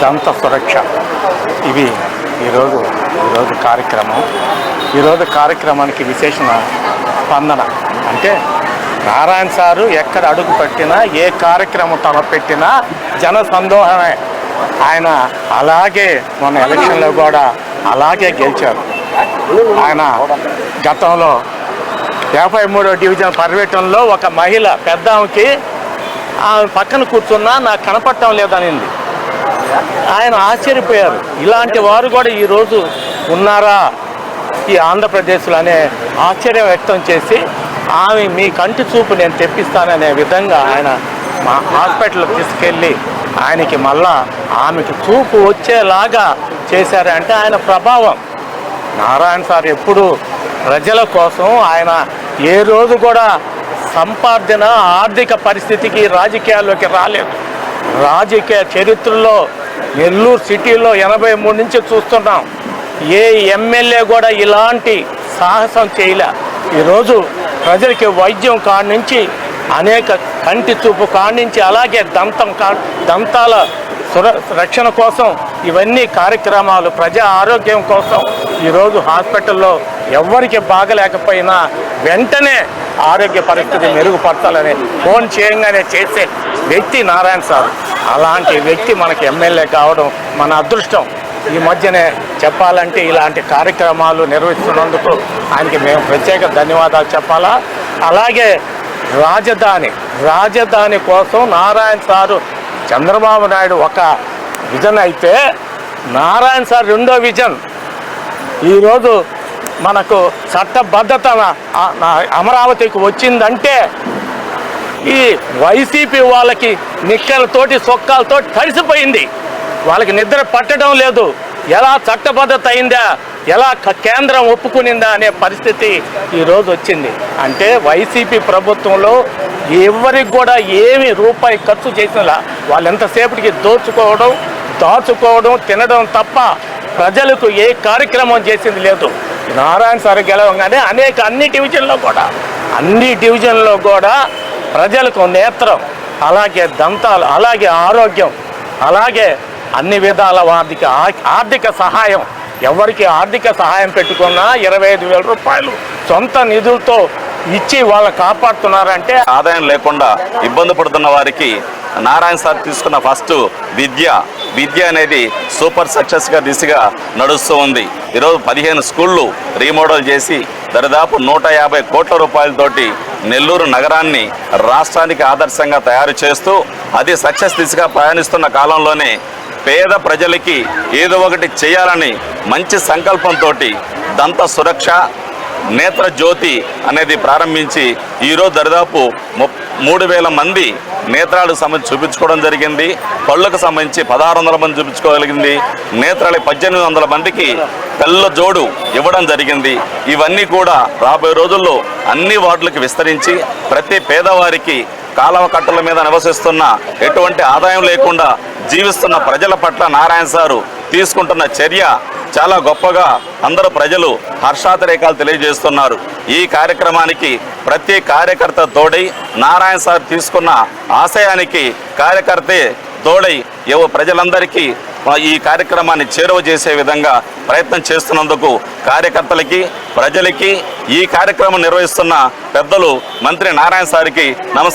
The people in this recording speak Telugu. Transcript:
దంత సురక్ష ఇవి ఈరోజు కార్యక్రమానికి విశేషణ స్పందన. అంటే నారాయణ సారు ఎక్కడ అడుగు పెట్టినా, ఏ కార్యక్రమం తలపెట్టినా జన సందోహమే. ఆయన అలాగే మొన్న ఎలక్షన్లో కూడా అలాగే గెలిచారు. ఆయన గతంలో 53వ డివిజన్ పర్యటనలో ఒక మహిళ పెద్ద ఆమెకి ఆమె పక్కన కూర్చున్నా నాకు కనపడటం లేదనింది. ఆయన ఆశ్చర్యపోయారు, ఇలాంటి వారు కూడా ఈరోజు ఉన్నారా ఈ ఆంధ్రప్రదేశ్లో అనే ఆశ్చర్యం వ్యక్తం చేసి, ఆమె మీ కంటి చూపు నేను తెప్పిస్తాననే విధంగా ఆయన మా హాస్పిటల్కి తీసుకెళ్ళి ఆయనకి మళ్ళా ఆమెకి చూపు వచ్చేలాగా చేశారంటే ఆయన ప్రభావం. నారాయణ సార్ ఎప్పుడు ప్రజల కోసం, ఆయన ఏ రోజు కూడా సంపాదన ఆర్థిక పరిస్థితికి రాజకీయాల్లోకి రాలేదు. రాజకీయ చరిత్రలో నెల్లూరు సిటీలో 83 నుంచి చూస్తున్నాం, ఏ ఎమ్మెల్యే కూడా ఇలాంటి సాహసం చేయలే. ఈరోజు ప్రజలకి వైద్యం కాడి నుంచి, అనేక కంటి చూపు కాడి నుంచి, అలాగే దంతాల రక్షణ కోసం ఇవన్నీ కార్యక్రమాలు, ప్రజా ఆరోగ్యం కోసం ఈరోజు హాస్పిటల్లో ఎవరికి బాగలేకపోయినా వెంటనే ఆరోగ్య పరిస్థితి మెరుగుపరచాలని ఫోన్ చేయగానే చేసే వ్యక్తి నారాయణ సార్. అలాంటి వ్యక్తి మనకి ఎమ్మెల్యే కావడం మన అదృష్టం. ఈ మధ్యనే చెప్పాలంటే ఇలాంటి కార్యక్రమాలు నిర్వహిస్తున్నందుకు ఆయనకి మేము ప్రత్యేక ధన్యవాదాలు చెప్పాలా. అలాగే రాజధాని కోసం నారాయణ సారు, చంద్రబాబు నాయుడు ఒక విజన్ అయితే, నారాయణ సార్ రెండో విజన్. ఈరోజు మనకు చట్టబద్ధత అమరావతికి వచ్చిందంటే ఈ వైసీపీ వాళ్ళకి నిక్కలతోటి సొక్కాలతో తడిసిపోయింది. వాళ్ళకి నిద్ర పట్టడం లేదు. ఎలా చట్టబద్ధత అయిందా, ఎలా కేంద్రం ఒప్పుకునిందా అనే పరిస్థితి ఈరోజు వచ్చింది. అంటే వైసీపీ ప్రభుత్వంలో ఎవరికి కూడా ఏమి రూపాయి ఖర్చు చేసినా వాళ్ళు ఎంతసేపటికి దాచుకోవడం తినడం తప్ప ప్రజలకు ఏ కార్యక్రమం చేసింది లేదు. నారాయణ సార్ గెలవగానే అన్ని డివిజన్లో కూడా ప్రజలకు నేత్రం, అలాగే దంతాలు, అలాగే ఆరోగ్యం, అలాగే అన్ని విధాల ఆర్థిక సహాయం, ఎవరికి ఆర్థిక సహాయం పెట్టుకున్నా 25,000 రూపాయలు సొంత నిధులతో ఇచ్చి వాళ్ళు కాపాడుతున్నారంటే, ఆదాయం లేకుండా ఇబ్బంది పడుతున్న వారికి నారాయణ సార్ తీసుకున్న ఫస్ట్ విద్య అనేది సూపర్ సక్సెస్గా దిశగా నడుస్తూ ఉంది. ఈరోజు 15 స్కూళ్ళు రీమోడల్ చేసి దాదాపు 150 కోట్ల రూపాయలతోటి నెల్లూరు నగరాన్ని రాష్ట్రానికి ఆదర్శంగా తయారు చేస్తూ అది సక్సెస్ దిశగా ప్రయాణిస్తున్న కాలంలోనే పేద ప్రజలకి ఏదో ఒకటి చేయాలని మంచి సంకల్పంతో దంత సురక్ష, నేత్ర జ్యోతి అనేది ప్రారంభించి ఈరోజు దాదాపు 3,000 మంది నేత్రాలకు సంబంధించి చూపించుకోవడం జరిగింది. కళ్ళకు సంబంధించి 1,600 మంది చూపించుకోగలిగింది. నేత్రాలు 1,800 మందికి కళ్ళ జోడు ఇవ్వడం జరిగింది. ఇవన్నీ కూడా రాబోయే రోజుల్లో అన్ని వార్డులకు విస్తరించి ప్రతి పేదవారికి కాలువ కట్టల మీద నివసిస్తున్న, ఎటువంటి ఆదాయం లేకుండా జీవిస్తున్న ప్రజల పట్ల నారాయణ సారు తీసుకుంటున్న చర్య చాలా గొప్పగా అందరూ ప్రజలు హర్షాతిరేకాలు తెలియజేస్తున్నారు. ఈ కార్యక్రమానికి ప్రతి కార్యకర్త తోడై, నారాయణ సార్ తీసుకున్న ఆశయానికి కార్యకర్తే తోడై ప్రజలందరికీ ఈ కార్యక్రమాన్ని చేరువ చేసే విధంగా ప్రయత్నం చేస్తున్నందుకు కార్యకర్తలకి, ప్రజలకి, ఈ కార్యక్రమం నిర్వహిస్తున్న పెద్దలు మంత్రి నారాయణ సార్కి నమస్కారం.